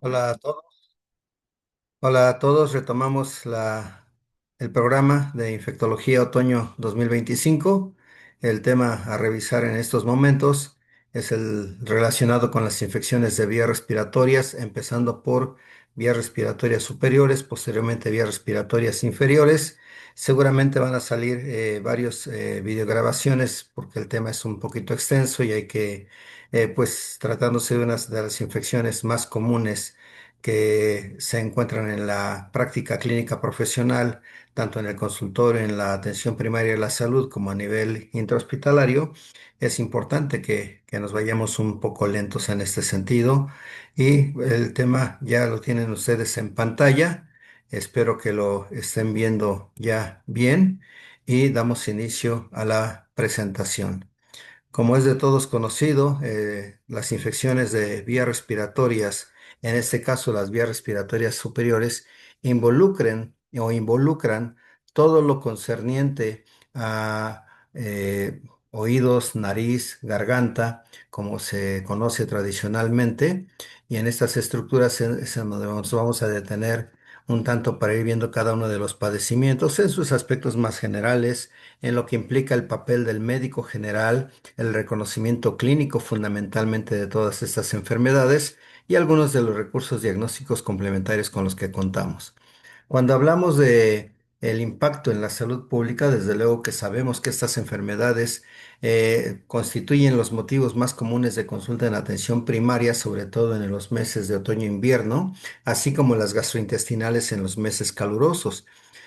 Hola a todos. Hola a todos. Retomamos el programa de Infectología Otoño 2025. El tema a revisar en estos momentos es el relacionado con las infecciones de vías respiratorias, empezando por vías respiratorias superiores, posteriormente vías respiratorias inferiores. Seguramente van a salir varios videograbaciones porque el tema es un poquito extenso y hay que, pues, tratándose de una de las infecciones más comunes que se encuentran en la práctica clínica profesional, tanto en el consultorio, en la atención primaria de la salud, como a nivel intrahospitalario, es importante que nos vayamos un poco lentos en este sentido. Y el tema ya lo tienen ustedes en pantalla. Espero que lo estén viendo ya bien y damos inicio a la presentación. Como es de todos conocido, las infecciones de vías respiratorias, en este caso las vías respiratorias superiores, involucran todo lo concerniente a oídos, nariz, garganta, como se conoce tradicionalmente, y en estas estructuras es en donde nos vamos a detener un tanto para ir viendo cada uno de los padecimientos en sus aspectos más generales, en lo que implica el papel del médico general, el reconocimiento clínico fundamentalmente de todas estas enfermedades y algunos de los recursos diagnósticos complementarios con los que contamos. Cuando hablamos de el impacto en la salud pública, desde luego que sabemos que estas enfermedades constituyen los motivos más comunes de consulta en atención primaria, sobre todo en los meses de otoño e invierno, así como las gastrointestinales en los meses calurosos.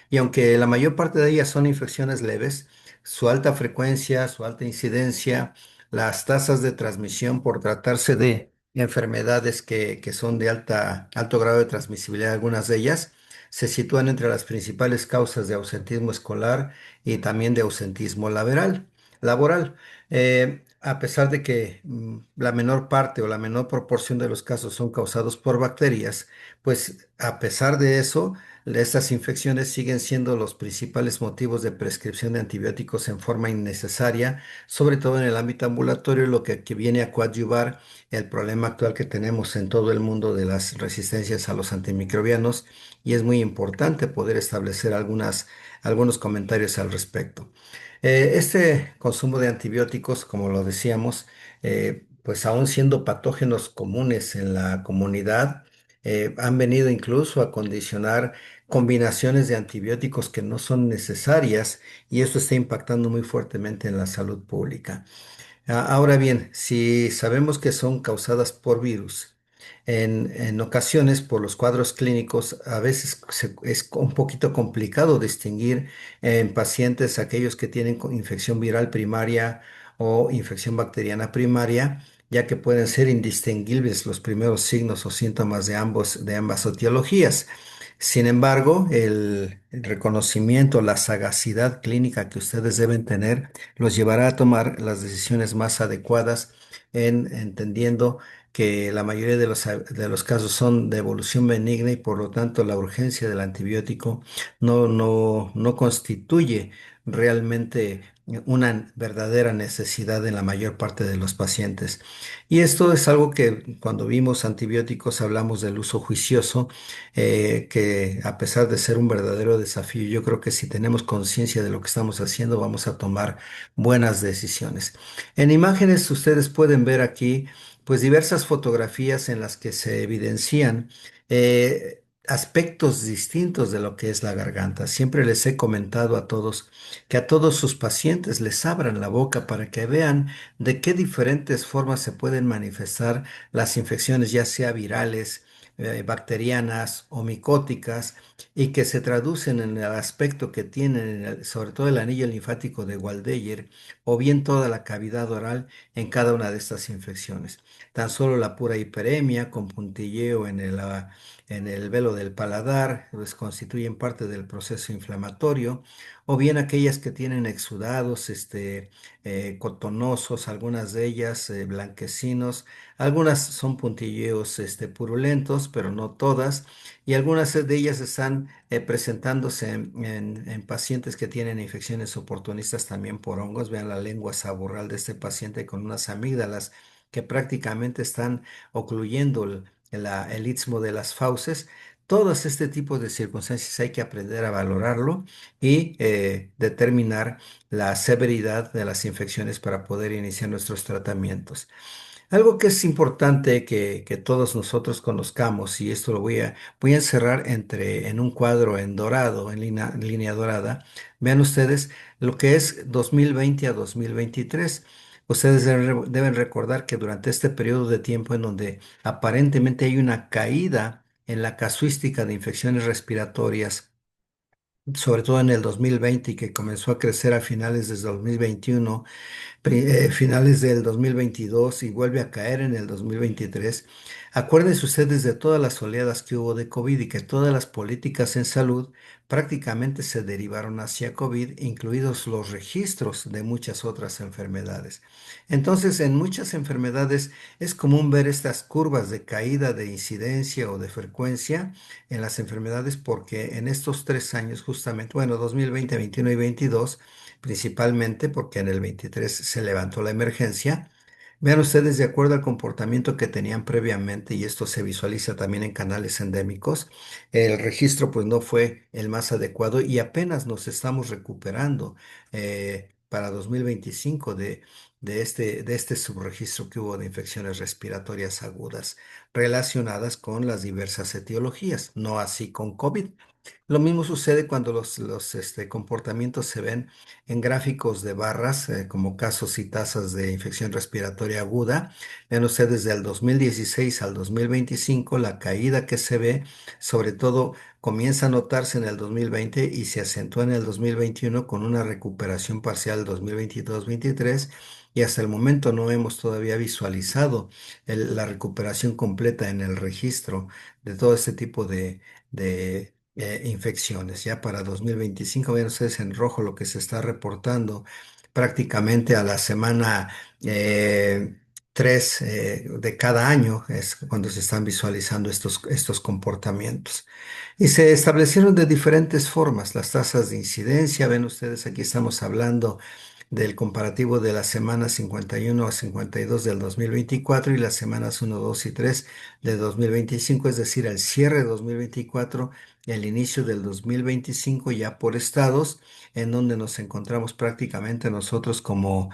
Y aunque la mayor parte de ellas son infecciones leves, su alta frecuencia, su alta incidencia, las tasas de transmisión por tratarse de enfermedades que son de alto grado de transmisibilidad, algunas de ellas, se sitúan entre las principales causas de ausentismo escolar y también de ausentismo laboral. A pesar de que la menor parte o la menor proporción de los casos son causados por bacterias, pues a pesar de eso, estas infecciones siguen siendo los principales motivos de prescripción de antibióticos en forma innecesaria, sobre todo en el ámbito ambulatorio, lo que viene a coadyuvar el problema actual que tenemos en todo el mundo de las resistencias a los antimicrobianos, y es muy importante poder establecer algunos comentarios al respecto. Este consumo de antibióticos, como lo decíamos, pues aún siendo patógenos comunes en la comunidad, han venido incluso a condicionar combinaciones de antibióticos que no son necesarias, y esto está impactando muy fuertemente en la salud pública. Ahora bien, si sabemos que son causadas por virus, en ocasiones por los cuadros clínicos a veces es un poquito complicado distinguir en pacientes aquellos que tienen infección viral primaria o infección bacteriana primaria, ya que pueden ser indistinguibles los primeros signos o síntomas de ambas etiologías. Sin embargo, el reconocimiento, la sagacidad clínica que ustedes deben tener los llevará a tomar las decisiones más adecuadas, en entendiendo que la mayoría de los casos son de evolución benigna, y por lo tanto la urgencia del antibiótico no constituye realmente una verdadera necesidad en la mayor parte de los pacientes. Y esto es algo que cuando vimos antibióticos hablamos del uso juicioso, que a pesar de ser un verdadero desafío, yo creo que si tenemos conciencia de lo que estamos haciendo, vamos a tomar buenas decisiones. En imágenes ustedes pueden ver aquí pues diversas fotografías en las que se evidencian aspectos distintos de lo que es la garganta. Siempre les he comentado a todos que a todos sus pacientes les abran la boca para que vean de qué diferentes formas se pueden manifestar las infecciones, ya sea virales, bacterianas o micóticas, y que se traducen en el aspecto que tienen, sobre todo el anillo linfático de Waldeyer, o bien toda la cavidad oral en cada una de estas infecciones. Tan solo la pura hiperemia con puntilleo en el velo del paladar, pues constituyen parte del proceso inflamatorio, o bien aquellas que tienen exudados, cotonosos, algunas de ellas blanquecinos, algunas son puntilleos purulentos, pero no todas, y algunas de ellas están presentándose en pacientes que tienen infecciones oportunistas también por hongos. Vean la lengua saborral de este paciente con unas amígdalas que prácticamente están ocluyendo el istmo de las fauces. Todos este tipo de circunstancias hay que aprender a valorarlo y determinar la severidad de las infecciones para poder iniciar nuestros tratamientos. Algo que es importante que todos nosotros conozcamos, y esto voy a encerrar en un cuadro en dorado, en línea dorada. Vean ustedes lo que es 2020 a 2023. Ustedes deben recordar que durante este periodo de tiempo en donde aparentemente hay una caída en la casuística de infecciones respiratorias, sobre todo en el 2020 y que comenzó a crecer a finales del 2021, finales del 2022 y vuelve a caer en el 2023. Acuérdense ustedes de todas las oleadas que hubo de COVID y que todas las políticas en salud prácticamente se derivaron hacia COVID, incluidos los registros de muchas otras enfermedades. Entonces, en muchas enfermedades es común ver estas curvas de caída de incidencia o de frecuencia en las enfermedades porque en estos 3 años, justamente, bueno, 2020, 21 y 22, principalmente porque en el 23 se levantó la emergencia. Vean ustedes, de acuerdo al comportamiento que tenían previamente, y esto se visualiza también en canales endémicos, el registro pues no fue el más adecuado y apenas nos estamos recuperando para 2025 de este subregistro que hubo de infecciones respiratorias agudas relacionadas con las diversas etiologías, no así con COVID. Lo mismo sucede cuando los comportamientos se ven en gráficos de barras, como casos y tasas de infección respiratoria aguda. Ven ustedes desde el 2016 al 2025, la caída que se ve, sobre todo comienza a notarse en el 2020 y se acentúa en el 2021 con una recuperación parcial 2022-23. Y hasta el momento no hemos todavía visualizado la recuperación completa en el registro de todo este tipo de infecciones. Ya para 2025, ven ustedes en rojo lo que se está reportando prácticamente a la semana 3 de cada año, es cuando se están visualizando estos comportamientos. Y se establecieron de diferentes formas las tasas de incidencia. Ven ustedes, aquí estamos hablando del comparativo de las semanas 51 a 52 del 2024 y las semanas 1, 2 y 3 de 2025, es decir, el cierre de 2024 y el inicio del 2025 ya por estados, en donde nos encontramos prácticamente nosotros como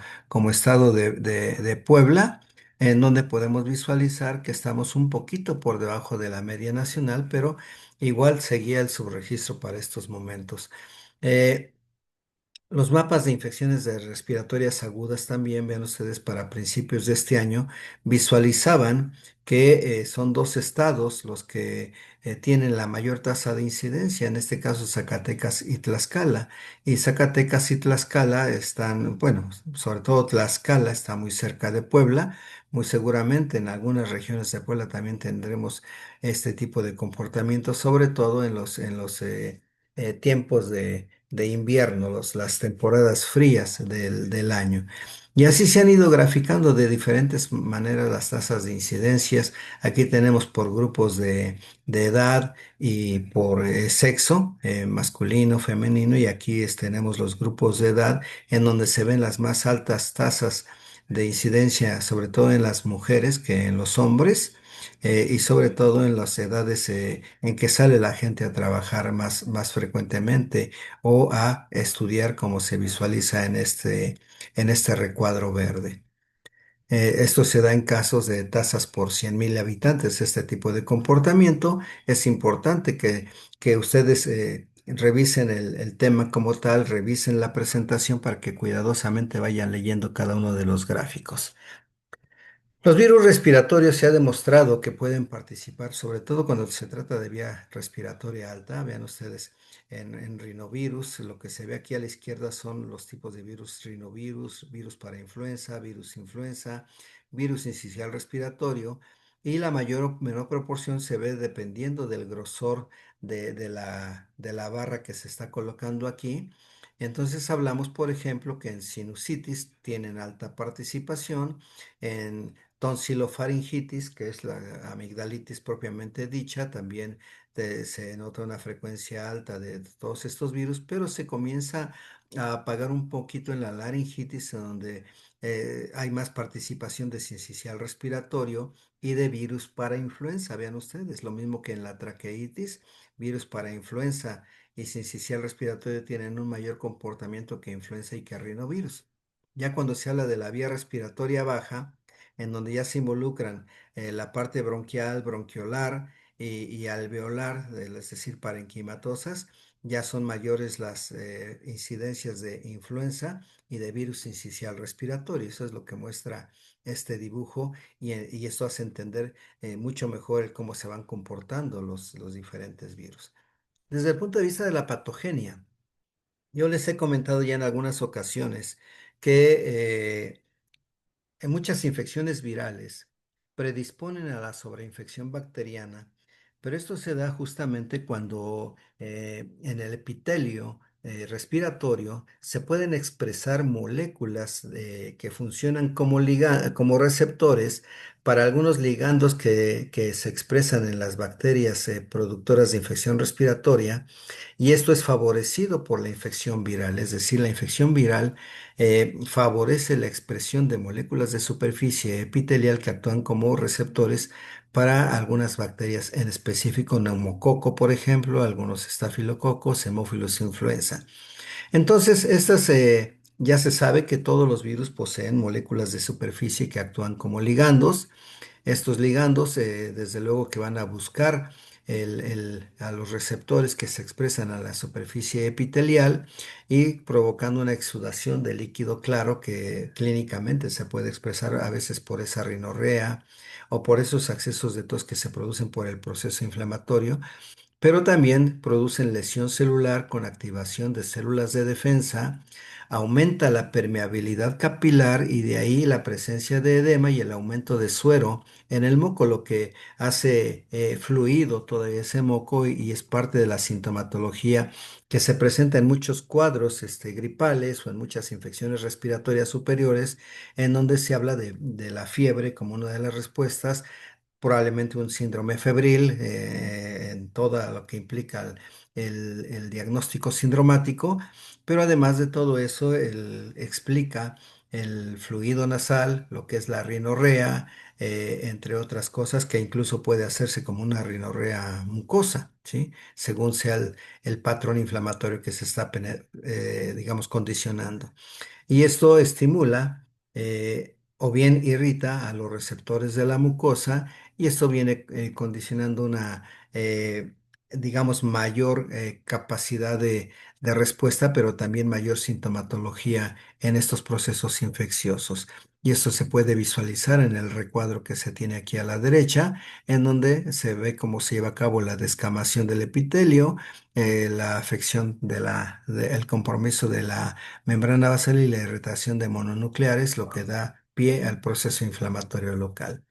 estado de Puebla, en donde podemos visualizar que estamos un poquito por debajo de la media nacional, pero igual seguía el subregistro para estos momentos. Eh, los mapas de infecciones respiratorias agudas también, vean ustedes, para principios de este año, visualizaban que son dos estados los que tienen la mayor tasa de incidencia, en este caso Zacatecas y Tlaxcala. Y Zacatecas y Tlaxcala están, bueno, sobre todo Tlaxcala está muy cerca de Puebla. Muy seguramente en algunas regiones de Puebla también tendremos este tipo de comportamiento, sobre todo en los tiempos de invierno, las temporadas frías del año. Y así se han ido graficando de diferentes maneras las tasas de incidencias. Aquí tenemos por grupos de edad y por sexo, masculino, femenino, y aquí tenemos los grupos de edad en donde se ven las más altas tasas de incidencia, sobre todo en las mujeres que en los hombres. Y sobre todo en las edades en que sale la gente a trabajar más frecuentemente o a estudiar como se visualiza en este recuadro verde. Esto se da en casos de tasas por 100.000 habitantes. Este tipo de comportamiento es importante que ustedes revisen el tema como tal, revisen la presentación para que cuidadosamente vayan leyendo cada uno de los gráficos. Los virus respiratorios se ha demostrado que pueden participar, sobre todo cuando se trata de vía respiratoria alta. Vean ustedes en rinovirus, lo que se ve aquí a la izquierda son los tipos de virus: rinovirus, virus para influenza, virus incisional respiratorio, y la mayor o menor proporción se ve dependiendo del grosor de la barra que se está colocando aquí. Entonces hablamos, por ejemplo, que en sinusitis tienen alta participación, en tonsilofaringitis, que es la amigdalitis propiamente dicha, también se nota una frecuencia alta de todos estos virus, pero se comienza a apagar un poquito en la laringitis, en donde hay más participación de sincicial respiratorio y de virus para influenza. Vean ustedes, lo mismo que en la traqueitis, virus para influenza y sincicial respiratorio tienen un mayor comportamiento que influenza y que rinovirus. Ya cuando se habla de la vía respiratoria baja, en donde ya se involucran la parte bronquial, bronquiolar y alveolar, es decir, parenquimatosas, ya son mayores las incidencias de influenza y de virus sincicial respiratorio. Eso es lo que muestra este dibujo y esto hace entender mucho mejor el cómo se van comportando los diferentes virus. Desde el punto de vista de la patogenia, yo les he comentado ya en algunas ocasiones que en muchas infecciones virales predisponen a la sobreinfección bacteriana, pero esto se da justamente cuando en el epitelio respiratorio se pueden expresar moléculas que funcionan como, como receptores para algunos ligandos que se expresan en las bacterias productoras de infección respiratoria, y esto es favorecido por la infección viral, es decir, la infección viral favorece la expresión de moléculas de superficie epitelial que actúan como receptores para algunas bacterias, en específico neumococo, por ejemplo, algunos estafilococos, hemófilos influenza. Entonces, estas ya se sabe que todos los virus poseen moléculas de superficie que actúan como ligandos. Estos ligandos, desde luego que van a buscar a los receptores que se expresan a la superficie epitelial y provocando una exudación de líquido claro que clínicamente se puede expresar a veces por esa rinorrea o por esos accesos de tos que se producen por el proceso inflamatorio, pero también producen lesión celular con activación de células de defensa, aumenta la permeabilidad capilar y de ahí la presencia de edema y el aumento de suero en el moco, lo que hace fluido todo ese moco y es parte de la sintomatología que se presenta en muchos cuadros gripales o en muchas infecciones respiratorias superiores, en donde se habla de la fiebre como una de las respuestas, probablemente un síndrome febril, en todo lo que implica el diagnóstico sindromático, pero además de todo eso, él explica el fluido nasal, lo que es la rinorrea, entre otras cosas, que incluso puede hacerse como una rinorrea mucosa, ¿sí? Según sea el patrón inflamatorio que se está, digamos, condicionando. Y esto estimula o bien irrita a los receptores de la mucosa y esto viene condicionando una, digamos, mayor capacidad de respuesta, pero también mayor sintomatología en estos procesos infecciosos. Y esto se puede visualizar en el recuadro que se tiene aquí a la derecha, en donde se ve cómo se lleva a cabo la descamación del epitelio, la afección el compromiso de la membrana basal y la irritación de mononucleares, lo que da pie al proceso inflamatorio local.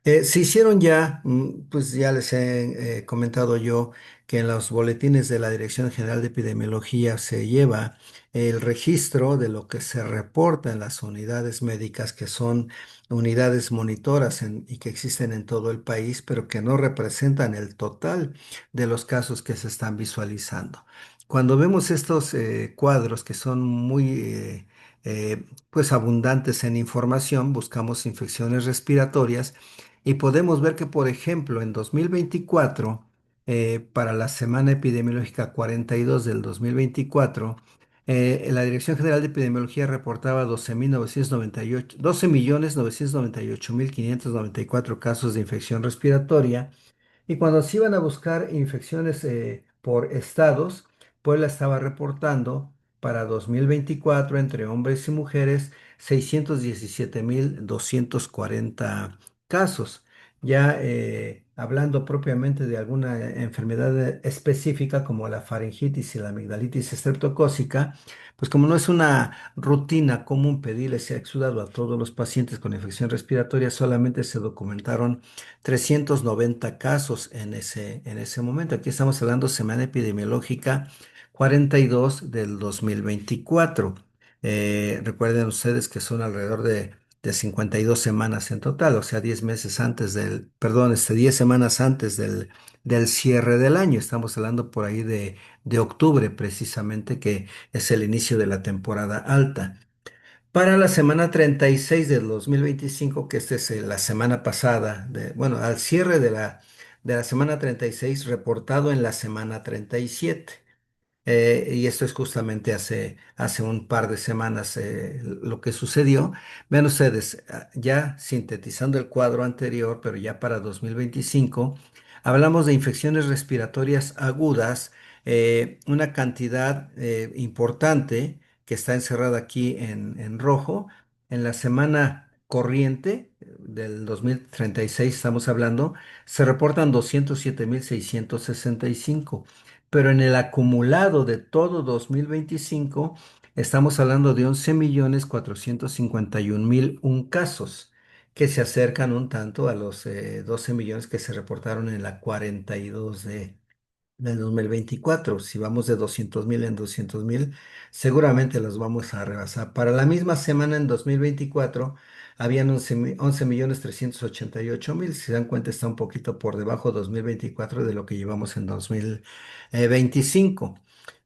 Se hicieron ya, pues ya les he comentado yo que en los boletines de la Dirección General de Epidemiología se lleva el registro de lo que se reporta en las unidades médicas, que son unidades monitoras y que existen en todo el país, pero que no representan el total de los casos que se están visualizando. Cuando vemos estos cuadros que son muy pues abundantes en información, buscamos infecciones respiratorias y podemos ver que, por ejemplo, en 2024, para la semana epidemiológica 42 del 2024, la Dirección General de Epidemiología reportaba 12.998, 12.998.594 casos de infección respiratoria, y cuando se iban a buscar infecciones por estados, Puebla estaba reportando para 2024 entre hombres y mujeres 617.240 casos. Ya hablando propiamente de alguna enfermedad específica como la faringitis y la amigdalitis estreptocócica, pues como no es una rutina común pedirle ese exudado a todos los pacientes con infección respiratoria, solamente se documentaron 390 casos en ese momento. Aquí estamos hablando semana epidemiológica 42 del 2024. Recuerden ustedes que son alrededor de 52 semanas en total, o sea, 10 meses antes perdón, 10 semanas antes del cierre del año. Estamos hablando por ahí de octubre precisamente, que es el inicio de la temporada alta. Para la semana 36 del 2025, que esta es la semana pasada, bueno, al cierre de la semana 36, reportado en la semana 37. Y esto es justamente hace un par de semanas lo que sucedió. Vean ustedes, ya sintetizando el cuadro anterior, pero ya para 2025, hablamos de infecciones respiratorias agudas, una cantidad importante que está encerrada aquí en rojo. En la semana corriente del 2036, estamos hablando, se reportan 207.665, pero en el acumulado de todo 2025 estamos hablando de 11.451.001 casos, que se acercan un tanto a los 12 millones que se reportaron en la 42 del 2024. Si vamos de 200.000 en 200.000, seguramente los vamos a rebasar. Para la misma semana en 2024 habían 11.388.000. Si se dan cuenta, está un poquito por debajo 2024 de lo que llevamos en 2025.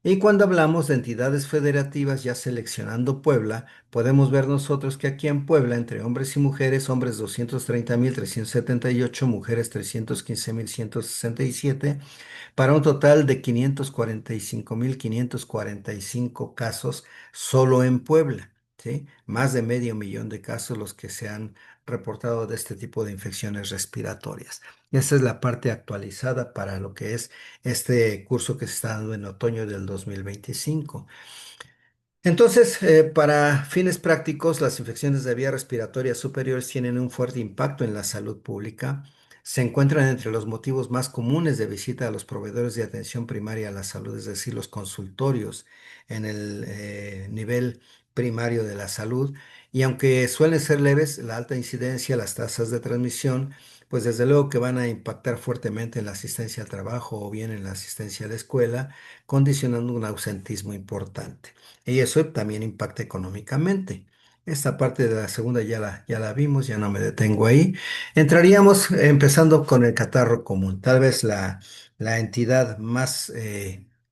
Y cuando hablamos de entidades federativas, ya seleccionando Puebla, podemos ver nosotros que aquí en Puebla, entre hombres y mujeres, hombres 230.378, mujeres 315.167, para un total de 545.545 casos solo en Puebla, ¿sí? Más de medio millón de casos los que se han reportado de este tipo de infecciones respiratorias. Esa es la parte actualizada para lo que es este curso que se está dando en otoño del 2025. Entonces, para fines prácticos, las infecciones de vías respiratorias superiores tienen un fuerte impacto en la salud pública. Se encuentran entre los motivos más comunes de visita a los proveedores de atención primaria a la salud, es decir, los consultorios en el nivel primario de la salud. Y aunque suelen ser leves, la alta incidencia, las tasas de transmisión, pues desde luego que van a impactar fuertemente en la asistencia al trabajo o bien en la asistencia a la escuela, condicionando un ausentismo importante. Y eso también impacta económicamente. Esta parte de la segunda ya la vimos, ya no me detengo ahí. Entraríamos empezando con el catarro común, tal vez la entidad más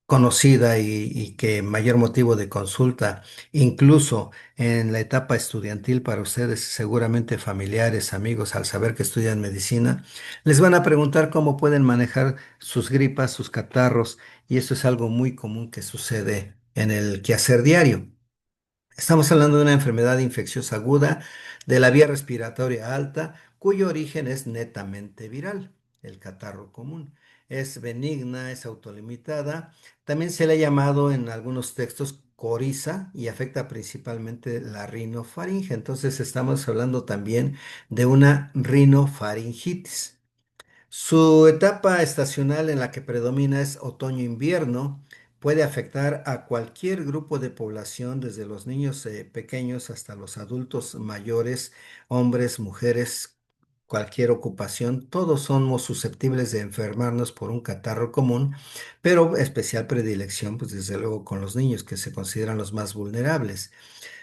conocida y que mayor motivo de consulta, incluso en la etapa estudiantil para ustedes, seguramente familiares, amigos, al saber que estudian medicina, les van a preguntar cómo pueden manejar sus gripas, sus catarros, y eso es algo muy común que sucede en el quehacer diario. Estamos hablando de una enfermedad infecciosa aguda de la vía respiratoria alta, cuyo origen es netamente viral, el catarro común. Es benigna, es autolimitada. También se le ha llamado en algunos textos coriza y afecta principalmente la rinofaringe. Entonces estamos hablando también de una rinofaringitis. Su etapa estacional en la que predomina es otoño-invierno. Puede afectar a cualquier grupo de población, desde los niños pequeños hasta los adultos mayores, hombres, mujeres, cualquier ocupación. Todos somos susceptibles de enfermarnos por un catarro común, pero especial predilección, pues desde luego con los niños, que se consideran los más vulnerables.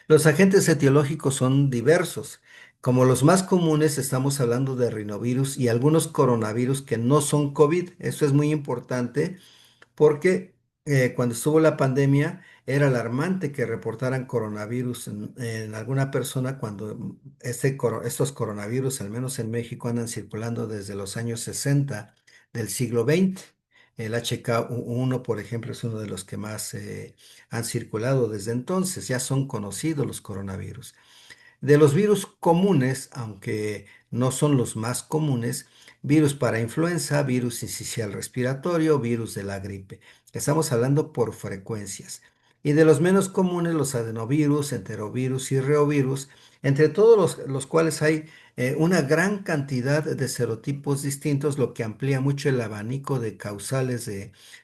Los agentes etiológicos son diversos. Como los más comunes, estamos hablando de rinovirus y algunos coronavirus que no son COVID. Eso es muy importante porque cuando estuvo la pandemia era alarmante que reportaran coronavirus en alguna persona cuando estos coronavirus, al menos en México, andan circulando desde los años 60 del siglo XX. El HK1, por ejemplo, es uno de los que más han circulado desde entonces. Ya son conocidos los coronavirus. De los virus comunes, aunque no son los más comunes, virus para influenza, virus incisional respiratorio, virus de la gripe. Estamos hablando por frecuencias. Y de los menos comunes, los adenovirus, enterovirus y reovirus, entre todos los cuales hay una gran cantidad de serotipos distintos, lo que amplía mucho el abanico de causales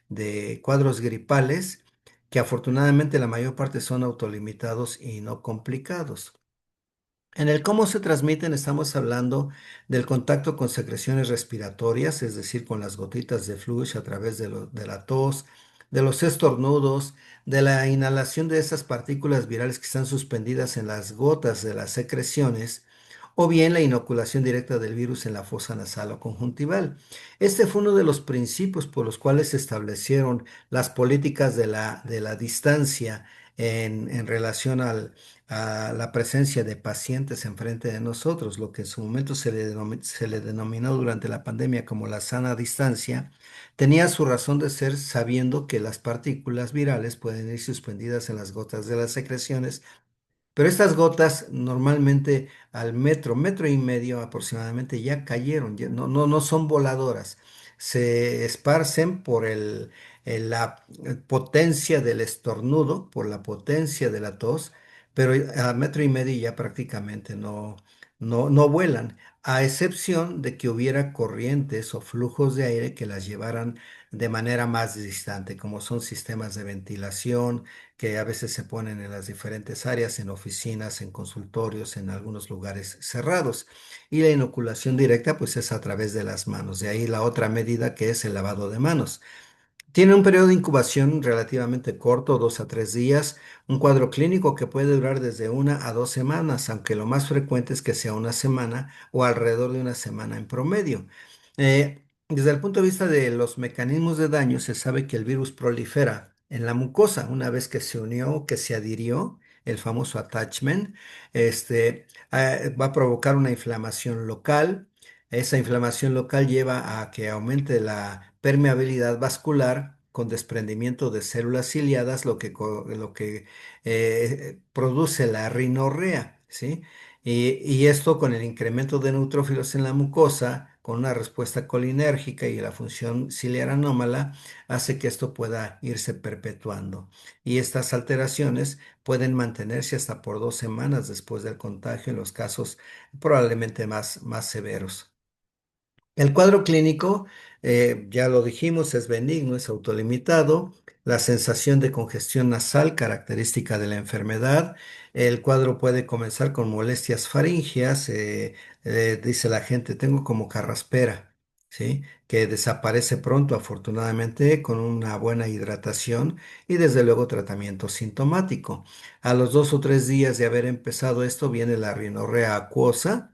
de cuadros gripales, que afortunadamente la mayor parte son autolimitados y no complicados. En el cómo se transmiten estamos hablando del contacto con secreciones respiratorias, es decir, con las gotitas de flujo a través de la tos, de los estornudos, de la inhalación de esas partículas virales que están suspendidas en las gotas de las secreciones, o bien la inoculación directa del virus en la fosa nasal o conjuntival. Este fue uno de los principios por los cuales se establecieron las políticas de la distancia en relación a la presencia de pacientes enfrente de nosotros, lo que en su momento se le denominó durante la pandemia como la sana distancia, tenía su razón de ser sabiendo que las partículas virales pueden ir suspendidas en las gotas de las secreciones, pero estas gotas normalmente al metro, metro y medio aproximadamente ya cayeron, no son voladoras, se esparcen por la potencia del estornudo, por la potencia de la tos, pero a metro y medio ya prácticamente no vuelan, a excepción de que hubiera corrientes o flujos de aire que las llevaran de manera más distante, como son sistemas de ventilación que a veces se ponen en las diferentes áreas, en oficinas, en consultorios, en algunos lugares cerrados. Y la inoculación directa, pues es a través de las manos. De ahí la otra medida que es el lavado de manos. Tiene un periodo de incubación relativamente corto, 2 a 3 días, un cuadro clínico que puede durar desde 1 a 2 semanas, aunque lo más frecuente es que sea una semana o alrededor de una semana en promedio. Desde el punto de vista de los mecanismos de daño, se sabe que el virus prolifera en la mucosa una vez que se unió, que se adhirió, el famoso attachment, va a provocar una inflamación local. Esa inflamación local lleva a que aumente la permeabilidad vascular con desprendimiento de células ciliadas, lo que produce la rinorrea, ¿sí? Y esto con el incremento de neutrófilos en la mucosa, con una respuesta colinérgica y la función ciliar anómala, hace que esto pueda irse perpetuando. Y estas alteraciones pueden mantenerse hasta por 2 semanas después del contagio en los casos probablemente más severos. El cuadro clínico, ya lo dijimos, es benigno, es autolimitado. La sensación de congestión nasal, característica de la enfermedad. El cuadro puede comenzar con molestias faringias. Dice la gente, tengo como carraspera, ¿sí? Que desaparece pronto, afortunadamente, con una buena hidratación y desde luego tratamiento sintomático. A los 2 o 3 días de haber empezado esto, viene la rinorrea acuosa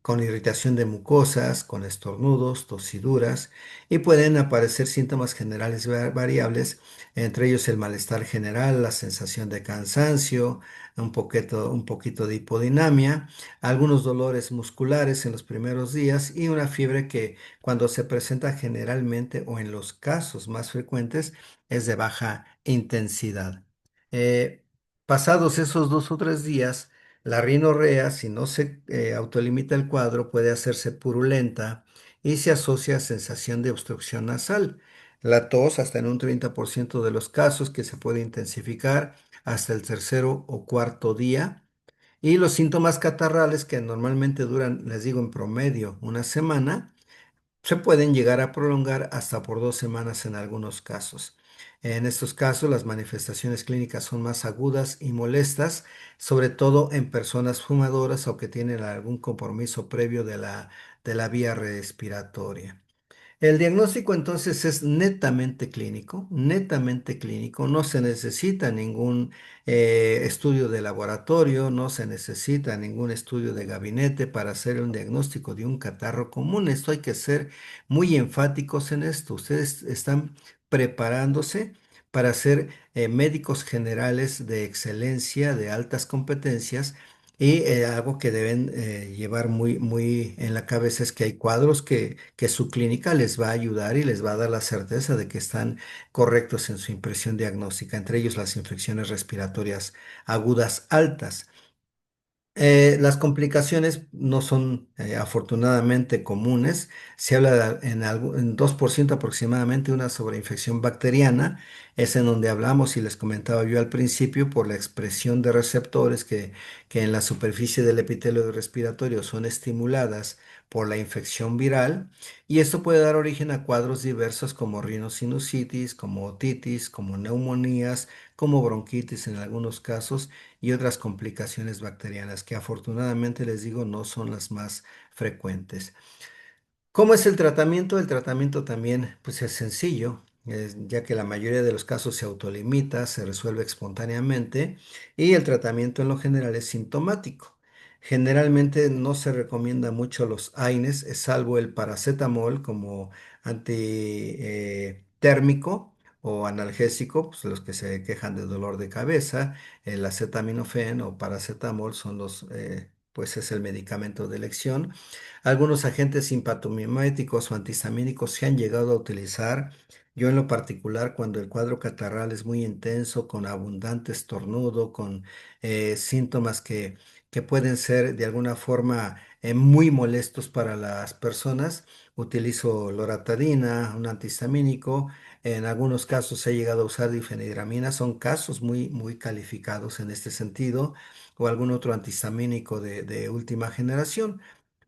con irritación de mucosas, con estornudos, tosiduras y pueden aparecer síntomas generales variables, entre ellos el malestar general, la sensación de cansancio, un poquito de hipodinamia, algunos dolores musculares en los primeros días y una fiebre que cuando se presenta generalmente o en los casos más frecuentes es de baja intensidad. Eh, Pasados esos 2 o 3 días, la rinorrea, si no se autolimita el cuadro, puede hacerse purulenta y se asocia a sensación de obstrucción nasal. La tos, hasta en un 30% de los casos, que se puede intensificar hasta el tercero o cuarto día. Y los síntomas catarrales, que normalmente duran, les digo, en promedio una semana, se pueden llegar a prolongar hasta por 2 semanas en algunos casos. En estos casos, las manifestaciones clínicas son más agudas y molestas, sobre todo en personas fumadoras o que tienen algún compromiso previo de la vía respiratoria. El diagnóstico entonces es netamente clínico, no se necesita ningún estudio de laboratorio, no se necesita ningún estudio de gabinete para hacer un diagnóstico de un catarro común. Esto hay que ser muy enfáticos en esto. Ustedes están preparándose para ser médicos generales de excelencia, de altas competencias. Y algo que deben llevar muy en la cabeza es que hay cuadros que su clínica les va a ayudar y les va a dar la certeza de que están correctos en su impresión diagnóstica, entre ellos las infecciones respiratorias agudas altas. Las complicaciones no son afortunadamente comunes. Se habla en 2% aproximadamente de una sobreinfección bacteriana. Es en donde hablamos y les comentaba yo al principio por la expresión de receptores que en la superficie del epitelio respiratorio son estimuladas por la infección viral. Y esto puede dar origen a cuadros diversos como rinosinusitis, como otitis, como neumonías, como bronquitis en algunos casos y otras complicaciones bacterianas que afortunadamente les digo no son las más frecuentes. ¿Cómo es el tratamiento? El tratamiento también pues es sencillo, ya que la mayoría de los casos se autolimita, se resuelve espontáneamente y el tratamiento en lo general es sintomático. Generalmente no se recomienda mucho los AINES, salvo el paracetamol como antitérmico o analgésico, pues los que se quejan de dolor de cabeza, el acetaminofén o paracetamol son pues es el medicamento de elección. Algunos agentes simpatomiméticos o antihistamínicos se han llegado a utilizar. Yo en lo particular, cuando el cuadro catarral es muy intenso, con abundante estornudo, con síntomas que pueden ser de alguna forma muy molestos para las personas, utilizo loratadina, un antihistamínico. En algunos casos he llegado a usar difenhidramina, son casos muy calificados en este sentido, o algún otro antihistamínico de última generación.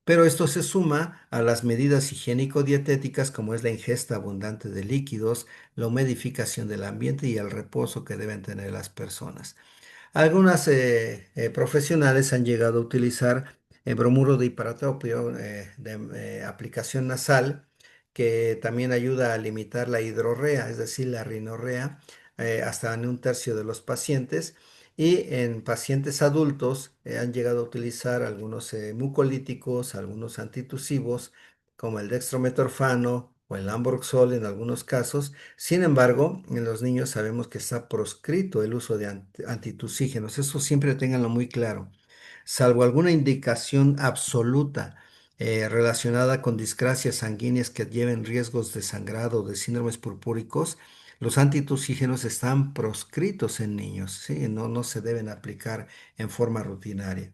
Pero esto se suma a las medidas higiénico-dietéticas como es la ingesta abundante de líquidos, la humidificación del ambiente y el reposo que deben tener las personas. Algunas profesionales han llegado a utilizar bromuro de hipertropio de aplicación nasal, que también ayuda a limitar la hidrorrea, es decir, la rinorrea, hasta en un tercio de los pacientes. Y en pacientes adultos han llegado a utilizar algunos mucolíticos, algunos antitusivos, como el dextrometorfano o el lamborxol en algunos casos. Sin embargo, en los niños sabemos que está proscrito el uso de antitusígenos. Eso siempre ténganlo muy claro. Salvo alguna indicación absoluta relacionada con discrasias sanguíneas que lleven riesgos de sangrado o de síndromes purpúricos, los antitusígenos están proscritos en niños, ¿sí? No se deben aplicar en forma rutinaria.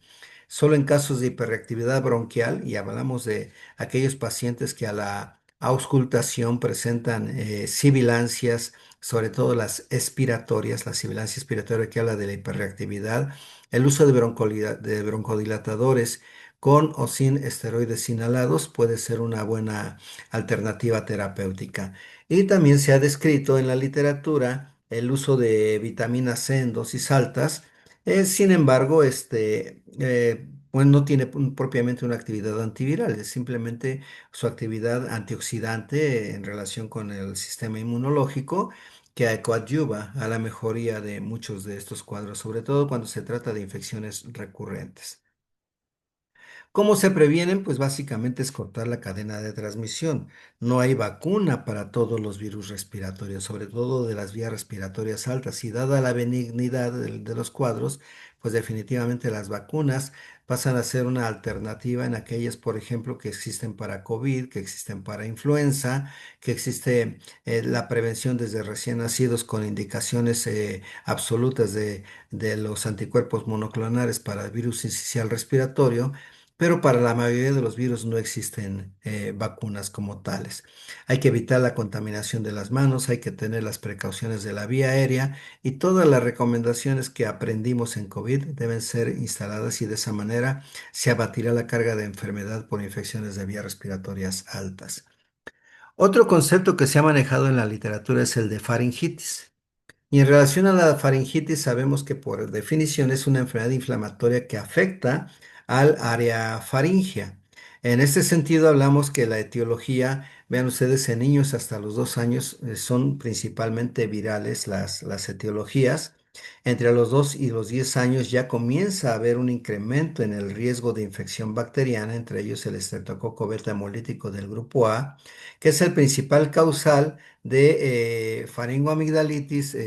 Solo en casos de hiperreactividad bronquial, y hablamos de aquellos pacientes que a la auscultación presentan sibilancias, sobre todo las expiratorias, la sibilancia expiratoria que habla de la hiperreactividad, el uso de de broncodilatadores con o sin esteroides inhalados puede ser una buena alternativa terapéutica. Y también se ha descrito en la literatura el uso de vitamina C en dosis altas. Sin embargo, pues no tiene propiamente una actividad antiviral, es simplemente su actividad antioxidante en relación con el sistema inmunológico que coadyuva a la mejoría de muchos de estos cuadros, sobre todo cuando se trata de infecciones recurrentes. ¿Cómo se previenen? Pues básicamente es cortar la cadena de transmisión. No hay vacuna para todos los virus respiratorios, sobre todo de las vías respiratorias altas. Y dada la benignidad de los cuadros, pues definitivamente las vacunas pasan a ser una alternativa en aquellas, por ejemplo, que existen para COVID, que existen para influenza, que existe la prevención desde recién nacidos con indicaciones absolutas de los anticuerpos monoclonales para el virus incisional respiratorio, pero para la mayoría de los virus no existen vacunas como tales. Hay que evitar la contaminación de las manos, hay que tener las precauciones de la vía aérea y todas las recomendaciones que aprendimos en COVID deben ser instaladas y de esa manera se abatirá la carga de enfermedad por infecciones de vías respiratorias altas. Otro concepto que se ha manejado en la literatura es el de faringitis. Y en relación a la faringitis, sabemos que por definición es una enfermedad inflamatoria que afecta al área faringea. En este sentido, hablamos que la etiología, vean ustedes, en niños hasta los 2 años son principalmente virales las etiologías. Entre los 2 y los 10 años ya comienza a haber un incremento en el riesgo de infección bacteriana, entre ellos el estreptococo beta hemolítico del grupo A, que es el principal causal de faringoamigdalitis,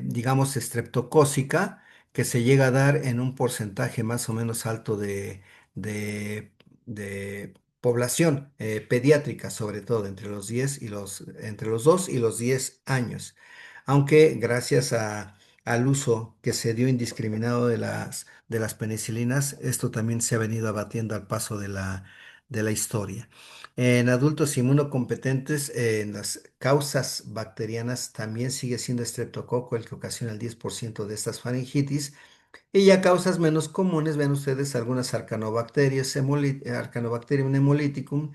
digamos, estreptocócica, que se llega a dar en un porcentaje más o menos alto de- de población pediátrica, sobre todo entre los 2 y los 10 años. Aunque gracias al uso que se dio indiscriminado de las penicilinas, esto también se ha venido abatiendo al paso de la historia. En adultos inmunocompetentes, en las causas bacterianas también sigue siendo estreptococo el que ocasiona el 10% de estas faringitis. Y ya causas menos comunes, ven ustedes algunas arcanobacterias, Arcanobacterium hemolyticum,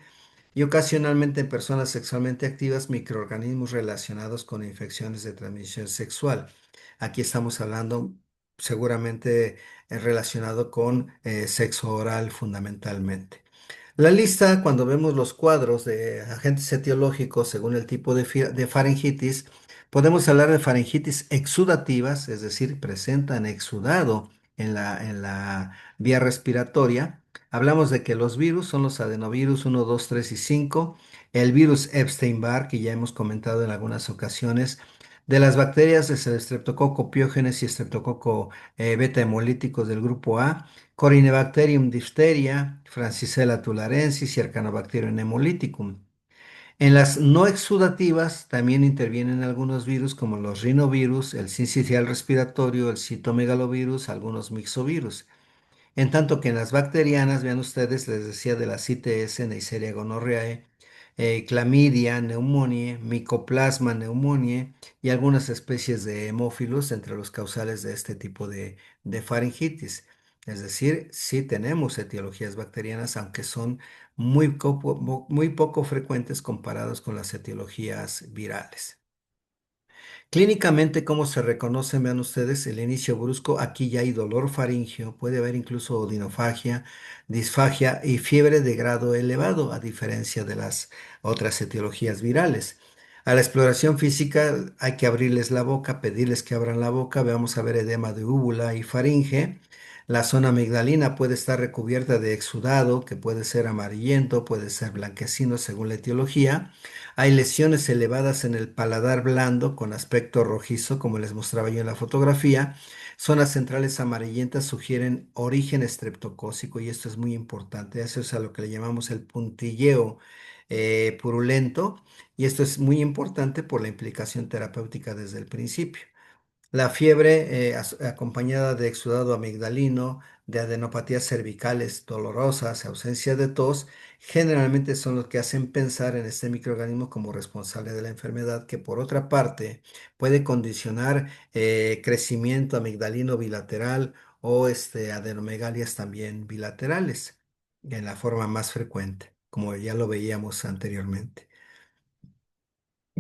y ocasionalmente en personas sexualmente activas, microorganismos relacionados con infecciones de transmisión sexual. Aquí estamos hablando seguramente relacionado con sexo oral fundamentalmente. La lista, cuando vemos los cuadros de agentes etiológicos según el tipo de faringitis, podemos hablar de faringitis exudativas, es decir, presentan exudado en la vía respiratoria. Hablamos de que los virus son los adenovirus 1, 2, 3 y 5. el virus Epstein-Barr, que ya hemos comentado en algunas ocasiones, de las bacterias es el Streptococo piógenes y Streptococo beta hemolíticos del grupo A, Corynebacterium diphtheria, Francisella tularensis y Arcanobacterium hemolyticum. En las no exudativas también intervienen algunos virus como los rinovirus, el sincicial respiratorio, el citomegalovirus, algunos mixovirus. En tanto que en las bacterianas, vean ustedes, les decía de la CTS, Neisseria gonorrhoeae, clamidia, pneumoniae, Mycoplasma pneumoniae y algunas especies de hemófilos entre los causales de este tipo de faringitis. Es decir, sí tenemos etiologías bacterianas, aunque son muy poco frecuentes comparados con las etiologías virales. Clínicamente, ¿cómo se reconoce? Vean ustedes, el inicio brusco, aquí ya hay dolor faríngeo, puede haber incluso odinofagia, disfagia y fiebre de grado elevado, a diferencia de las otras etiologías virales. A la exploración física hay que abrirles la boca, pedirles que abran la boca, veamos a ver edema de úvula y faringe. La zona amigdalina puede estar recubierta de exudado, que puede ser amarillento, puede ser blanquecino según la etiología. Hay lesiones elevadas en el paladar blando con aspecto rojizo, como les mostraba yo en la fotografía. Zonas centrales amarillentas sugieren origen estreptocócico y esto es muy importante. Eso es a lo que le llamamos el puntilleo purulento y esto es muy importante por la implicación terapéutica desde el principio. La fiebre, acompañada de exudado amigdalino, de adenopatías cervicales dolorosas, ausencia de tos, generalmente son los que hacen pensar en este microorganismo como responsable de la enfermedad, que por otra parte puede condicionar crecimiento amigdalino bilateral o adenomegalias también bilaterales, en la forma más frecuente, como ya lo veíamos anteriormente.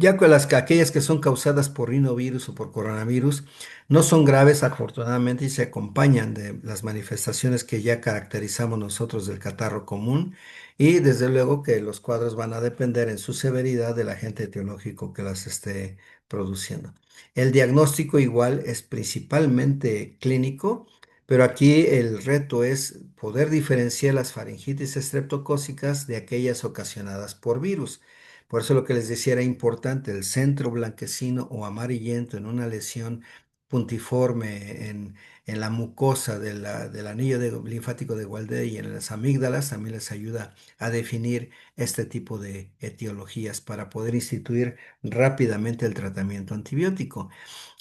Ya con aquellas que son causadas por rinovirus o por coronavirus no son graves afortunadamente y se acompañan de las manifestaciones que ya caracterizamos nosotros del catarro común y desde luego que los cuadros van a depender en su severidad del agente etiológico que las esté produciendo. El diagnóstico igual es principalmente clínico, pero aquí el reto es poder diferenciar las faringitis estreptocócicas de aquellas ocasionadas por virus. Por eso lo que les decía era importante, el centro blanquecino o amarillento en una lesión puntiforme en la mucosa del anillo linfático de Waldeck y en las amígdalas también les ayuda a definir este tipo de etiologías para poder instituir rápidamente el tratamiento antibiótico.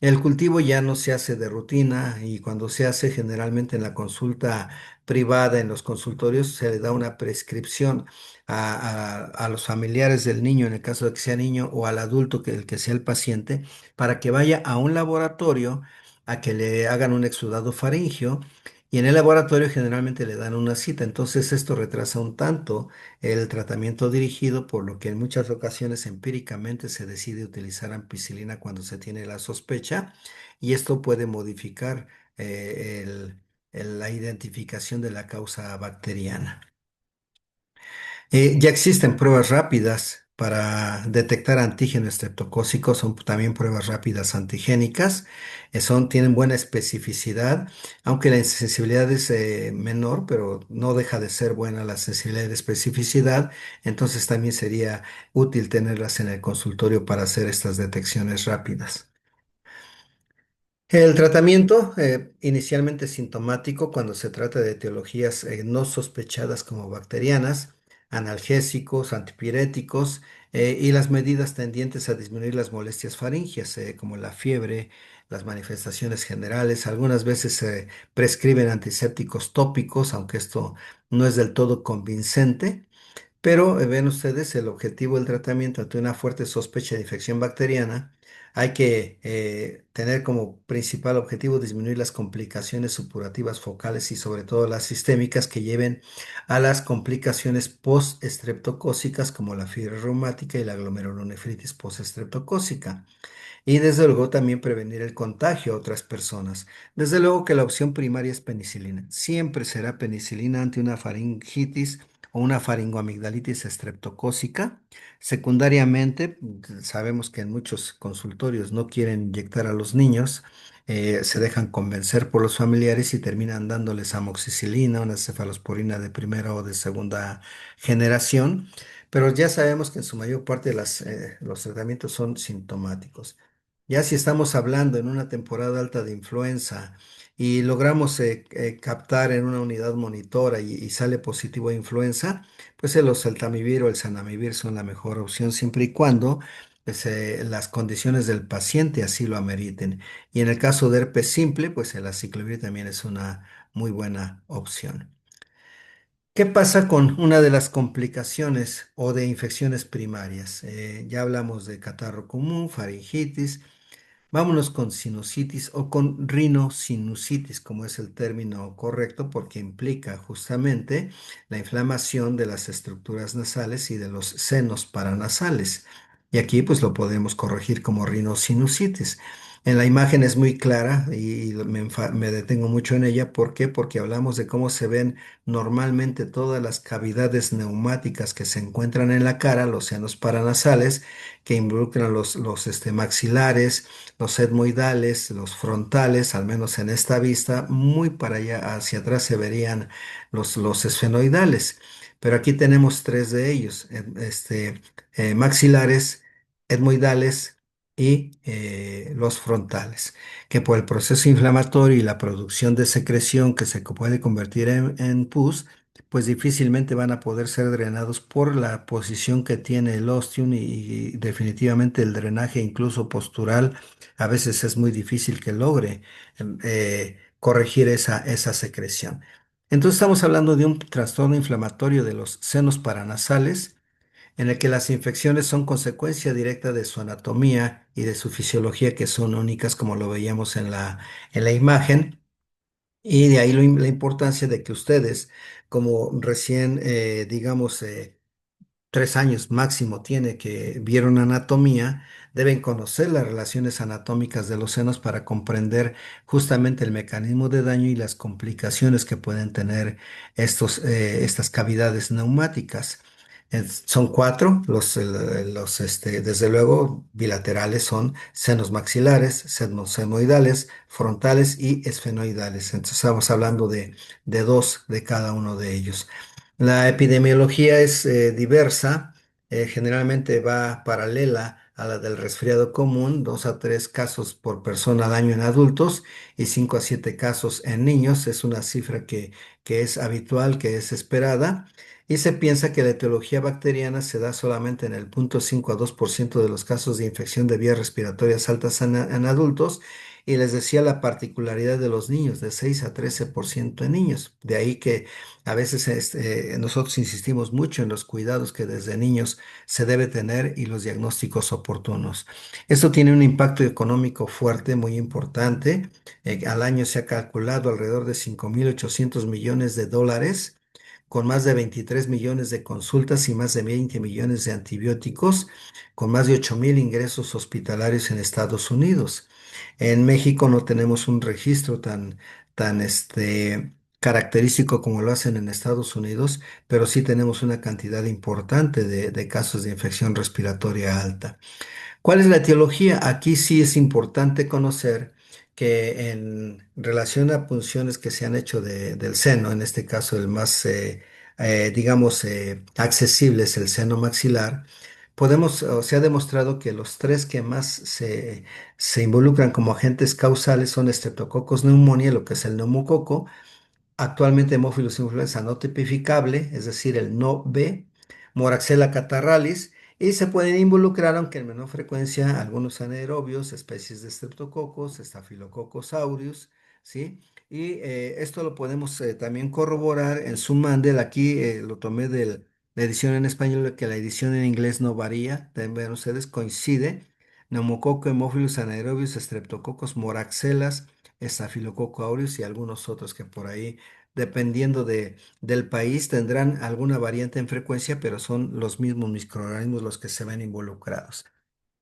El cultivo ya no se hace de rutina y cuando se hace generalmente en la consulta privada, en los consultorios, se le da una prescripción a los familiares del niño, en el caso de que sea niño, o al adulto, el que sea el paciente, para que vaya a un laboratorio a que le hagan un exudado faríngeo. Y en el laboratorio generalmente le dan una cita, entonces esto retrasa un tanto el tratamiento dirigido, por lo que en muchas ocasiones empíricamente se decide utilizar ampicilina cuando se tiene la sospecha y esto puede modificar la identificación de la causa bacteriana. Ya existen pruebas rápidas para detectar antígeno estreptocócico, son también pruebas rápidas antigénicas, tienen buena especificidad, aunque la sensibilidad es menor, pero no deja de ser buena la sensibilidad de especificidad, entonces también sería útil tenerlas en el consultorio para hacer estas detecciones rápidas. El tratamiento, inicialmente sintomático cuando se trata de etiologías no sospechadas como bacterianas, analgésicos, antipiréticos y las medidas tendientes a disminuir las molestias faringias, como la fiebre, las manifestaciones generales. Algunas veces se prescriben antisépticos tópicos, aunque esto no es del todo convincente. Pero ven ustedes, el objetivo del tratamiento ante una fuerte sospecha de infección bacteriana, hay que tener como principal objetivo disminuir las complicaciones supurativas focales y sobre todo las sistémicas que lleven a las complicaciones post-estreptocócicas como la fiebre reumática y la glomerulonefritis post-estreptocócica. Y desde luego también prevenir el contagio a otras personas. Desde luego que la opción primaria es penicilina. Siempre será penicilina ante una faringitis o una faringoamigdalitis estreptocócica. Secundariamente, sabemos que en muchos consultorios no quieren inyectar a los niños, se dejan convencer por los familiares y terminan dándoles amoxicilina, una cefalosporina de primera o de segunda generación. pero ya sabemos que en su mayor parte los tratamientos son sintomáticos. Ya si estamos hablando en una temporada alta de influenza y logramos captar en una unidad monitora y sale positivo a influenza, pues el oseltamivir o el zanamivir son la mejor opción siempre y cuando pues, las condiciones del paciente así lo ameriten. Y en el caso de herpes simple, pues el aciclovir también es una muy buena opción. ¿Qué pasa con una de las complicaciones o de infecciones primarias? Ya hablamos de catarro común, faringitis. Vámonos con sinusitis o con rinosinusitis, como es el término correcto, porque implica justamente la inflamación de las estructuras nasales y de los senos paranasales. Y aquí pues lo podemos corregir como rinosinusitis. En la imagen es muy clara y me detengo mucho en ella. ¿Por qué? Porque hablamos de cómo se ven normalmente todas las cavidades neumáticas que se encuentran en la cara, los senos paranasales, que involucran los maxilares, los etmoidales, los frontales, al menos en esta vista, muy para allá hacia atrás se verían los esfenoidales. Pero aquí tenemos tres de ellos, maxilares, etmoidales y los frontales, que por el proceso inflamatorio y la producción de secreción que se puede convertir en pus, pues difícilmente van a poder ser drenados por la posición que tiene el ostium y definitivamente el drenaje incluso postural a veces es muy difícil que logre corregir esa secreción. Entonces estamos hablando de un trastorno inflamatorio de los senos paranasales en el que las infecciones son consecuencia directa de su anatomía y de su fisiología que son únicas como lo veíamos en la imagen. Y de ahí la importancia de que ustedes, como recién, digamos, 3 años máximo tiene que vieron anatomía, deben conocer las relaciones anatómicas de los senos para comprender justamente el mecanismo de daño y las complicaciones que pueden tener estas cavidades neumáticas. Son cuatro, desde luego bilaterales son senos maxilares, senos semoidales, frontales y esfenoidales. Entonces estamos hablando de dos de cada uno de ellos. La epidemiología es diversa, generalmente va paralela a la del resfriado común, 2 a 3 casos por persona al año en adultos y 5 a 7 casos en niños. Es una cifra que es habitual, que es esperada. Y se piensa que la etiología bacteriana se da solamente en el 0,5 a 2% de los casos de infección de vías respiratorias altas en adultos. Y les decía la particularidad de los niños, de 6 a 13% en niños. De ahí que a veces nosotros insistimos mucho en los cuidados que desde niños se debe tener y los diagnósticos oportunos. Esto tiene un impacto económico fuerte, muy importante. Al año se ha calculado alrededor de 5.800 millones de dólares, con más de 23 millones de consultas y más de 20 millones de antibióticos, con más de 8.000 ingresos hospitalarios en Estados Unidos. En México no tenemos un registro tan característico como lo hacen en Estados Unidos, pero sí tenemos una cantidad importante de casos de infección respiratoria alta. ¿Cuál es la etiología? Aquí sí es importante conocer que en relación a punciones que se han hecho del seno, en este caso el más, digamos, accesible es el seno maxilar, o se ha demostrado que los tres que más se involucran como agentes causales son Streptococcus pneumoniae, lo que es el neumococo, actualmente Haemophilus influenza no tipificable, es decir, el no B, Moraxella catarrhalis, y se pueden involucrar, aunque en menor frecuencia, algunos anaerobios, especies de Streptococcus, Staphylococcus aureus, ¿sí? Y esto lo podemos también corroborar en su Mandel. Aquí lo tomé de la edición en español, que la edición en inglés no varía, también vean ustedes, coincide. Neumococo, Haemophilus anaerobius, Streptococcus, Moraxellas, Staphylococcus aureus y algunos otros que por ahí dependiendo del país, tendrán alguna variante en frecuencia, pero son los mismos microorganismos los que se ven involucrados.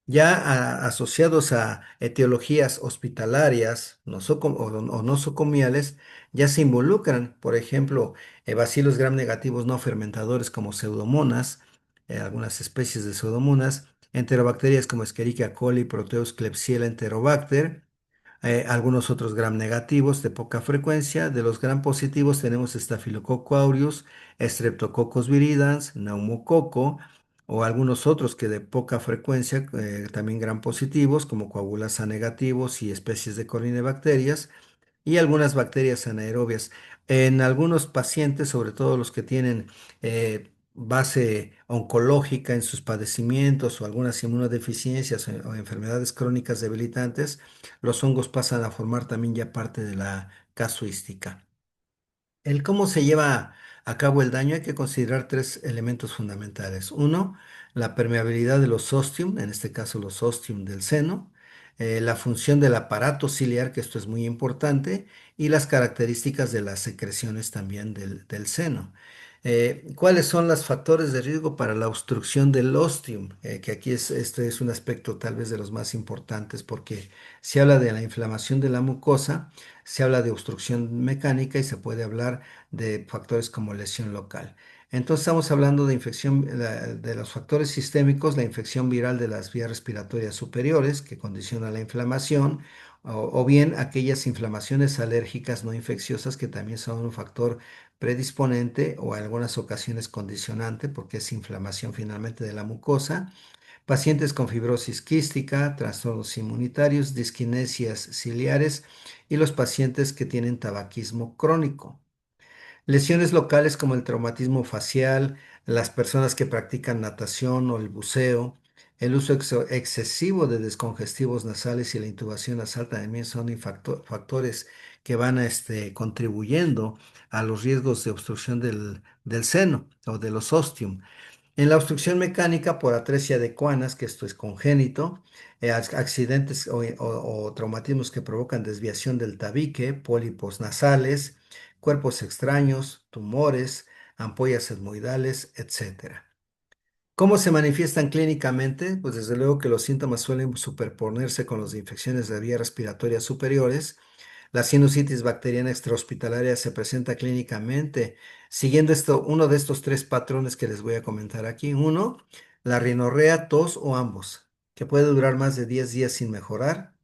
Ya asociados a etiologías hospitalarias o nosocomiales, ya se involucran, por ejemplo, bacilos gram negativos no fermentadores como pseudomonas, algunas especies de pseudomonas, enterobacterias como Escherichia coli, Proteus, Klebsiella enterobacter, algunos otros gram negativos de poca frecuencia. De los gram positivos tenemos Staphylococcus aureus, Streptococcus viridans, neumococo o algunos otros que de poca frecuencia, también gram positivos, como coagulasa negativos y especies de corinebacterias y algunas bacterias anaerobias. En algunos pacientes, sobre todo los que tienen base oncológica en sus padecimientos o algunas inmunodeficiencias o enfermedades crónicas debilitantes, los hongos pasan a formar también ya parte de la casuística. El cómo se lleva a cabo el daño hay que considerar tres elementos fundamentales. Uno, la permeabilidad de los ostium, en este caso los ostium del seno, la función del aparato ciliar, que esto es muy importante, y las características de las secreciones también del seno. ¿Cuáles son los factores de riesgo para la obstrucción del ostium? Que aquí este es un aspecto tal vez de los más importantes porque se habla de la inflamación de la mucosa, se habla de obstrucción mecánica y se puede hablar de factores como lesión local. Entonces estamos hablando de infección, de los factores sistémicos, la infección viral de las vías respiratorias superiores que condiciona la inflamación, o bien aquellas inflamaciones alérgicas no infecciosas que también son un factor predisponente o en algunas ocasiones condicionante porque es inflamación finalmente de la mucosa. Pacientes con fibrosis quística, trastornos inmunitarios, disquinesias ciliares y los pacientes que tienen tabaquismo crónico. Lesiones locales como el traumatismo facial, las personas que practican natación o el buceo, el uso excesivo de descongestivos nasales y la intubación nasal también son factores que van contribuyendo a los riesgos de obstrucción del seno o de los ostium. En la obstrucción mecánica por atresia de Coanas, que esto es congénito, accidentes o traumatismos que provocan desviación del tabique, pólipos nasales, cuerpos extraños, tumores, ampollas etmoidales, etcétera. ¿Cómo se manifiestan clínicamente? Pues desde luego que los síntomas suelen superponerse con los de infecciones de vías respiratorias superiores. La sinusitis bacteriana extrahospitalaria se presenta clínicamente siguiendo uno de estos tres patrones que les voy a comentar aquí. Uno, la rinorrea, tos o ambos, que puede durar más de 10 días sin mejorar.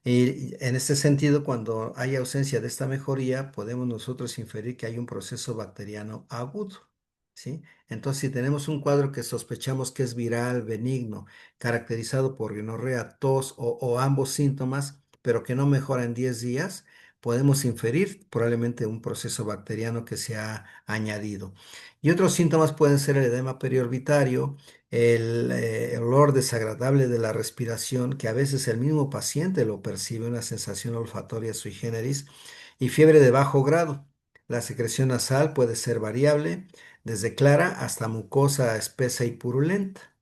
Y en este sentido, cuando hay ausencia de esta mejoría, podemos nosotros inferir que hay un proceso bacteriano agudo, ¿sí? Entonces, si tenemos un cuadro que sospechamos que es viral, benigno, caracterizado por rinorrea, tos o ambos síntomas, pero que no mejora en 10 días, podemos inferir probablemente un proceso bacteriano que se ha añadido. Y otros síntomas pueden ser el edema periorbitario, el olor desagradable de la respiración, que a veces el mismo paciente lo percibe, una sensación olfatoria sui generis, y fiebre de bajo grado. La secreción nasal puede ser variable, desde clara hasta mucosa espesa y purulenta.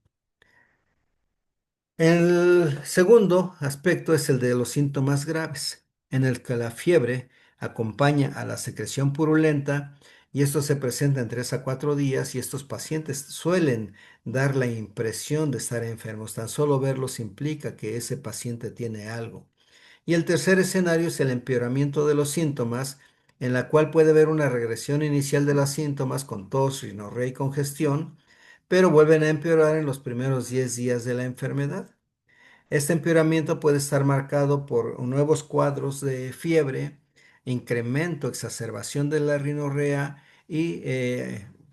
El segundo aspecto es el de los síntomas graves, en el que la fiebre acompaña a la secreción purulenta y esto se presenta en 3 a 4 días y estos pacientes suelen dar la impresión de estar enfermos. Tan solo verlos implica que ese paciente tiene algo. Y el tercer escenario es el empeoramiento de los síntomas, en la cual puede haber una regresión inicial de los síntomas con tos, rinorrea y congestión, pero vuelven a empeorar en los primeros 10 días de la enfermedad. Este empeoramiento puede estar marcado por nuevos cuadros de fiebre, incremento, exacerbación de la rinorrea y,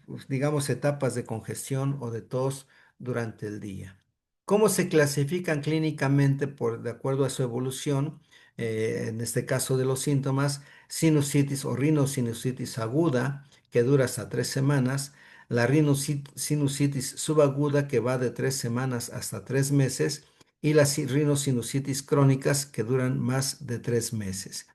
pues, digamos, etapas de congestión o de tos durante el día. ¿Cómo se clasifican clínicamente de acuerdo a su evolución? En este caso de los síntomas, sinusitis o rinosinusitis aguda, que dura hasta 3 semanas, la rinosinusitis subaguda, que va de 3 semanas hasta 3 meses, y las rinosinusitis crónicas que duran más de 3 meses.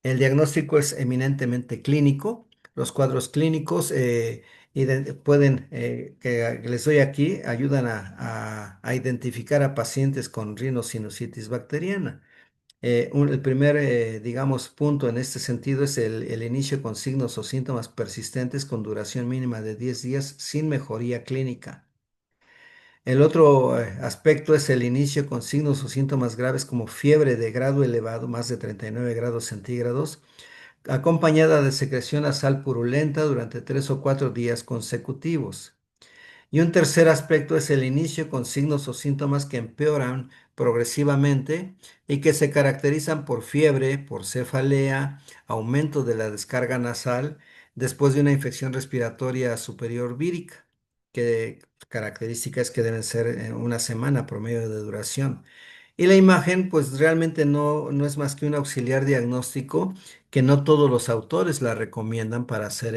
El diagnóstico es eminentemente clínico. Los cuadros clínicos que les doy aquí ayudan a identificar a pacientes con rinosinusitis bacteriana. El primer, digamos, punto en este sentido es el inicio con signos o síntomas persistentes con duración mínima de 10 días sin mejoría clínica. El otro aspecto es el inicio con signos o síntomas graves como fiebre de grado elevado, más de 39 grados centígrados, acompañada de secreción nasal purulenta durante 3 o 4 días consecutivos. Y un tercer aspecto es el inicio con signos o síntomas que empeoran progresivamente y que se caracterizan por fiebre, por cefalea, aumento de la descarga nasal después de una infección respiratoria superior vírica, que características que deben ser una semana promedio de duración. Y la imagen, pues realmente no es más que un auxiliar diagnóstico que no todos los autores la recomiendan para hacer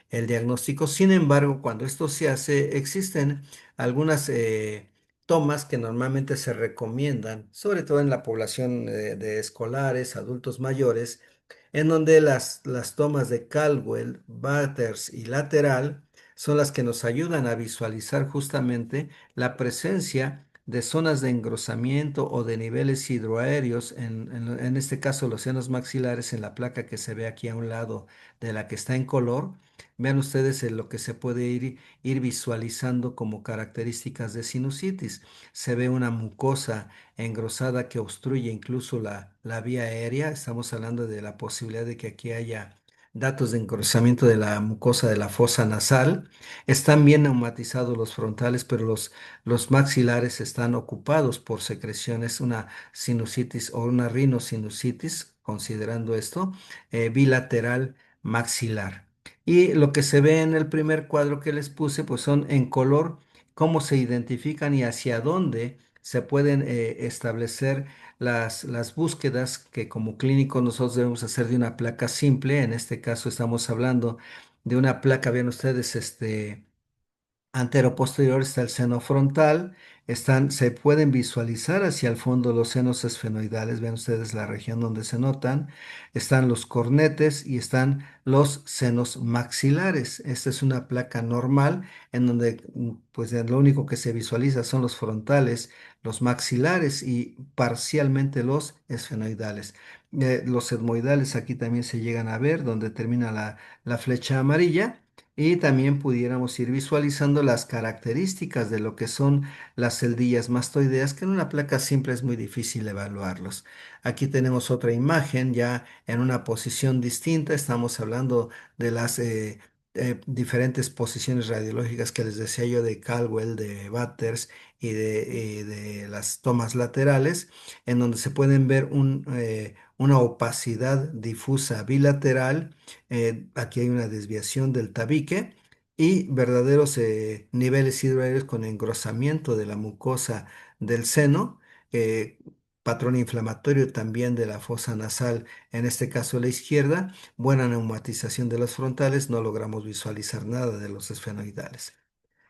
el diagnóstico. Sin embargo, cuando esto se hace, existen algunas tomas que normalmente se recomiendan, sobre todo en la población de escolares, adultos mayores, en donde las tomas de Caldwell, Batters y lateral son las que nos ayudan a visualizar justamente la presencia de zonas de engrosamiento o de niveles hidroaéreos, en este caso los senos maxilares, en la placa que se ve aquí a un lado de la que está en color. Vean ustedes lo que se puede ir visualizando como características de sinusitis. Se ve una mucosa engrosada que obstruye incluso la vía aérea. Estamos hablando de la posibilidad de que aquí haya datos de engrosamiento de la mucosa de la fosa nasal. Están bien neumatizados los frontales, pero los maxilares están ocupados por secreciones, una sinusitis o una rinosinusitis, considerando esto, bilateral maxilar. Y lo que se ve en el primer cuadro que les puse, pues son en color cómo se identifican y hacia dónde se pueden establecer las búsquedas que como clínicos nosotros debemos hacer de una placa simple. En este caso estamos hablando de una placa, vean ustedes, Antero-posterior está el seno frontal, se pueden visualizar hacia el fondo los senos esfenoidales, vean ustedes la región donde se notan, están los cornetes y están los senos maxilares. Esta es una placa normal en donde pues lo único que se visualiza son los frontales, los maxilares y parcialmente los esfenoidales. Los etmoidales aquí también se llegan a ver donde termina la flecha amarilla. Y también pudiéramos ir visualizando las características de lo que son las celdillas mastoideas, que en una placa simple es muy difícil evaluarlos. Aquí tenemos otra imagen ya en una posición distinta. Estamos hablando de las diferentes posiciones radiológicas que les decía yo de Caldwell, de Batters y de las tomas laterales, en donde se pueden ver una opacidad difusa bilateral. Aquí hay una desviación del tabique y verdaderos niveles hidroaéreos con engrosamiento de la mucosa del seno, eh, patrón inflamatorio también de la fosa nasal, en este caso la izquierda, buena neumatización de los frontales, no logramos visualizar nada de los esfenoidales.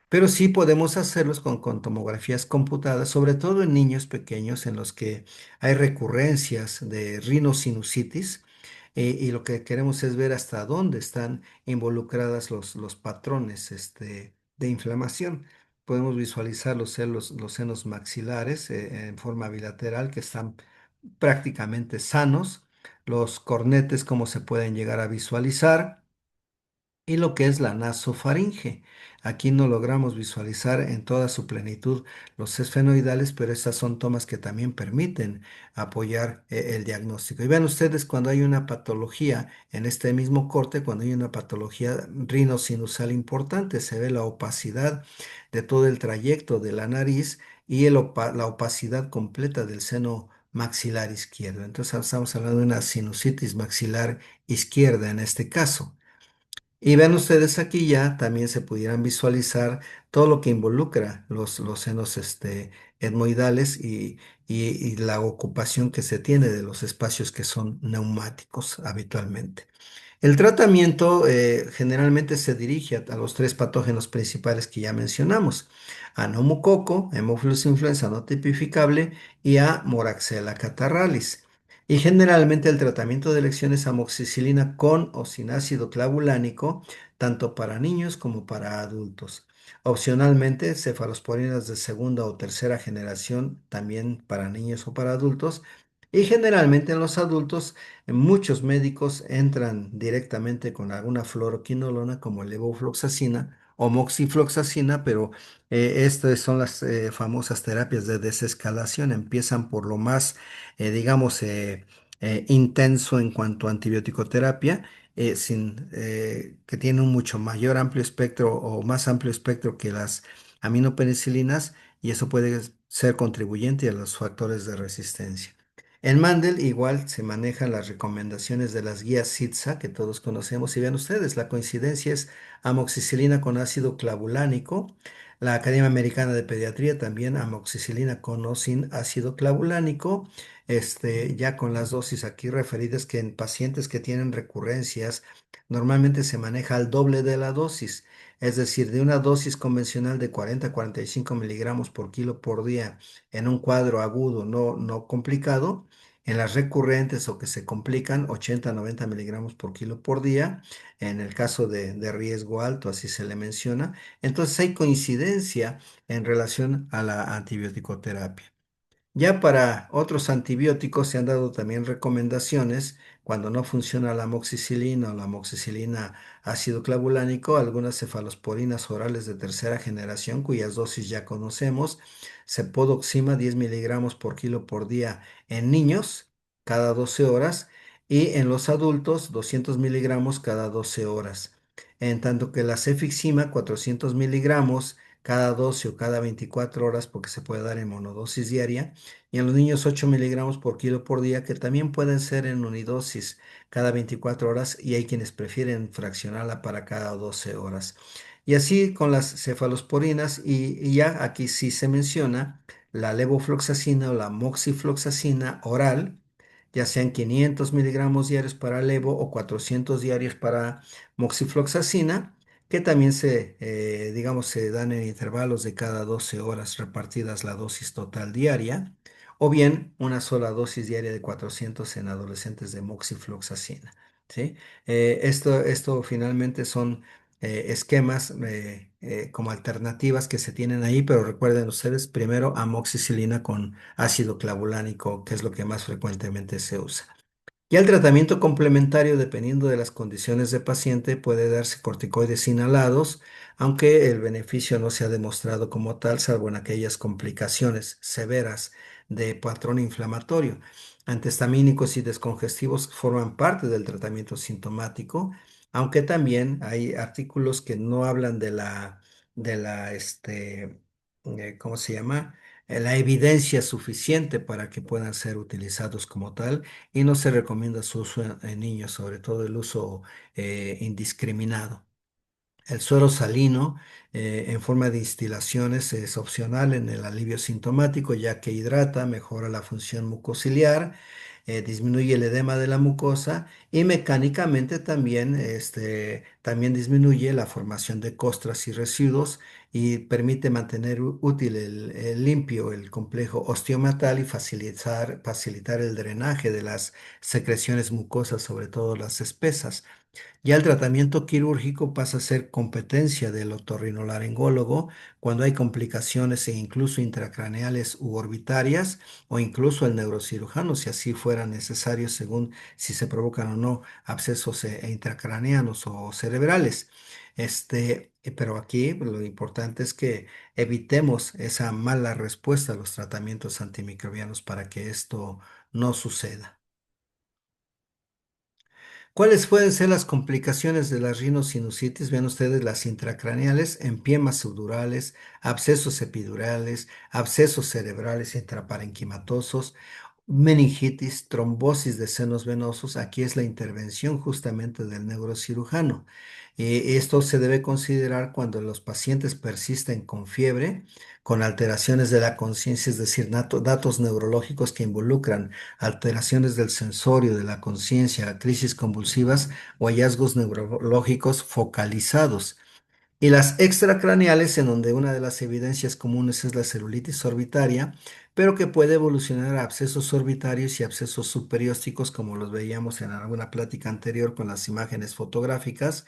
Pero sí podemos hacerlos con tomografías computadas, sobre todo en niños pequeños en los que hay recurrencias de rinosinusitis, y lo que queremos es ver hasta dónde están involucradas los patrones de inflamación. Podemos visualizar los senos maxilares en forma bilateral que están prácticamente sanos, los cornetes como se pueden llegar a visualizar y lo que es la nasofaringe. Aquí no logramos visualizar en toda su plenitud los esfenoidales, pero estas son tomas que también permiten apoyar el diagnóstico. Y vean ustedes cuando hay una patología en este mismo corte, cuando hay una patología rinosinusal importante, se ve la opacidad de todo el trayecto de la nariz y la opacidad completa del seno maxilar izquierdo. Entonces estamos hablando de una sinusitis maxilar izquierda en este caso. Y ven ustedes aquí ya también se pudieran visualizar todo lo que involucra los senos etmoidales y la ocupación que se tiene de los espacios que son neumáticos habitualmente. El tratamiento generalmente se dirige a los tres patógenos principales que ya mencionamos, a neumococo, Haemophilus influenza no tipificable y a Moraxella catarrhalis. Y generalmente el tratamiento de elección es amoxicilina con o sin ácido clavulánico, tanto para niños como para adultos. Opcionalmente, cefalosporinas de segunda o tercera generación, también para niños o para adultos. Y generalmente en los adultos, muchos médicos entran directamente con alguna fluoroquinolona como levofloxacina o moxifloxacina, pero estas son las famosas terapias de desescalación. Empiezan por lo más, digamos, intenso en cuanto a antibiótico-terapia, que tiene un mucho amplio espectro o más amplio espectro que las aminopenicilinas, y eso puede ser contribuyente a los factores de resistencia. En Mandel igual se manejan las recomendaciones de las guías CITSA que todos conocemos y vean ustedes, la coincidencia es amoxicilina con ácido clavulánico. La Academia Americana de Pediatría también amoxicilina con o sin ácido clavulánico, ya con las dosis aquí referidas que en pacientes que tienen recurrencias normalmente se maneja al doble de la dosis. Es decir, de una dosis convencional de 40 a 45 miligramos por kilo por día en un cuadro agudo no complicado, en las recurrentes o que se complican, 80 a 90 miligramos por kilo por día, en el caso de riesgo alto, así se le menciona. Entonces hay coincidencia en relación a la antibioticoterapia. Ya para otros antibióticos se han dado también recomendaciones cuando no funciona la amoxicilina o la amoxicilina ácido clavulánico, algunas cefalosporinas orales de tercera generación cuyas dosis ya conocemos, cepodoxima 10 miligramos por kilo por día en niños cada 12 horas y en los adultos 200 miligramos cada 12 horas. En tanto que la cefixima 400 miligramos cada 12 o cada 24 horas porque se puede dar en monodosis diaria y en los niños 8 miligramos por kilo por día, que también pueden ser en unidosis cada 24 horas y hay quienes prefieren fraccionarla para cada 12 horas. Y así con las cefalosporinas y ya aquí sí se menciona la levofloxacina o la moxifloxacina oral, ya sean 500 miligramos diarios para levo o 400 diarios para moxifloxacina, que también digamos, se dan en intervalos de cada 12 horas repartidas la dosis total diaria o bien una sola dosis diaria de 400 en adolescentes de moxifloxacina. ¿Sí? Esto finalmente son esquemas como alternativas que se tienen ahí, pero recuerden ustedes primero amoxicilina con ácido clavulánico, que es lo que más frecuentemente se usa. Y el tratamiento complementario, dependiendo de las condiciones del paciente, puede darse corticoides inhalados, aunque el beneficio no se ha demostrado como tal, salvo en aquellas complicaciones severas de patrón inflamatorio. Antihistamínicos y descongestivos forman parte del tratamiento sintomático, aunque también hay artículos que no hablan de la, ¿cómo se llama? La evidencia suficiente para que puedan ser utilizados como tal y no se recomienda su uso en niños, sobre todo el uso indiscriminado. El suero salino en forma de instilaciones es opcional en el alivio sintomático, ya que hidrata, mejora la función mucociliar, disminuye el edema de la mucosa y mecánicamente también disminuye la formación de costras y residuos y permite mantener útil el limpio el complejo osteomatal y facilitar el drenaje de las secreciones mucosas, sobre todo las espesas. Ya el tratamiento quirúrgico pasa a ser competencia del otorrinolaringólogo cuando hay complicaciones e incluso intracraneales u orbitarias o incluso el neurocirujano si así fuera necesario según si se provocan o no abscesos intracraneanos o cerebrales. Pero aquí lo importante es que evitemos esa mala respuesta a los tratamientos antimicrobianos para que esto no suceda. ¿Cuáles pueden ser las complicaciones de la rinosinusitis? Vean ustedes las intracraneales, empiemas subdurales, abscesos epidurales, abscesos cerebrales intraparenquimatosos, meningitis, trombosis de senos venosos. Aquí es la intervención justamente del neurocirujano. Esto se debe considerar cuando los pacientes persisten con fiebre, con alteraciones de la conciencia, es decir, datos neurológicos que involucran alteraciones del sensorio, de la conciencia, crisis convulsivas o hallazgos neurológicos focalizados. Y las extracraneales, en donde una de las evidencias comunes es la celulitis orbitaria, pero que puede evolucionar a abscesos orbitarios y abscesos superiósticos, como los veíamos en alguna plática anterior con las imágenes fotográficas,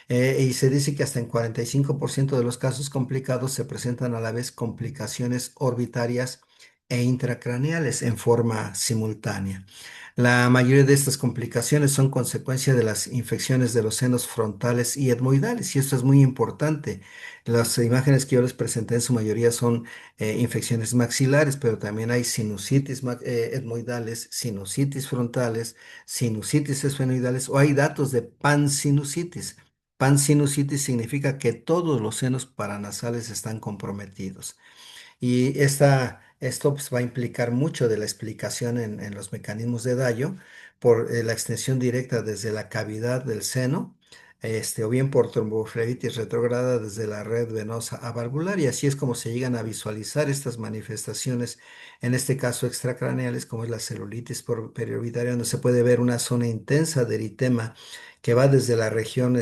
y se dice que hasta en 45% de los casos complicados se presentan a la vez complicaciones orbitarias e intracraneales en forma simultánea. La mayoría de estas complicaciones son consecuencia de las infecciones de los senos frontales y etmoidales, y esto es muy importante. Las imágenes que yo les presenté en su mayoría son infecciones maxilares, pero también hay sinusitis etmoidales, sinusitis frontales, sinusitis esfenoidales o hay datos de pansinusitis. Pansinusitis significa que todos los senos paranasales están comprometidos. Y Esto pues, va a implicar mucho de la explicación en los mecanismos de daño por la extensión directa desde la cavidad del seno, o bien por tromboflebitis retrógrada desde la red venosa a valvular, y así es como se llegan a visualizar estas manifestaciones, en este caso extracraneales, como es la celulitis periorbitaria, donde se puede ver una zona intensa de eritema que va desde la región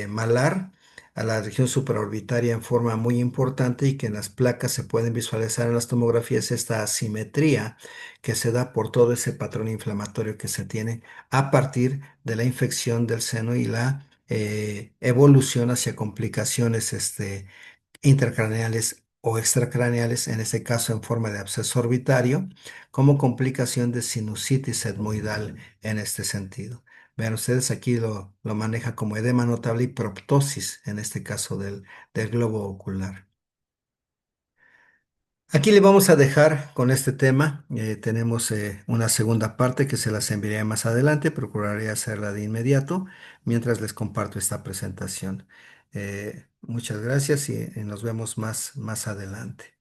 malar a la región supraorbitaria en forma muy importante, y que en las placas se pueden visualizar en las tomografías esta asimetría que se da por todo ese patrón inflamatorio que se tiene a partir de la infección del seno y la evolución hacia complicaciones intracraneales o extracraneales, en este caso en forma de absceso orbitario, como complicación de sinusitis etmoidal en este sentido. Vean ustedes, aquí lo maneja como edema notable y proptosis, en este caso del globo ocular. Aquí le vamos a dejar con este tema. Tenemos una segunda parte que se las enviaré más adelante. Procuraré hacerla de inmediato mientras les comparto esta presentación. Muchas gracias y nos vemos más adelante.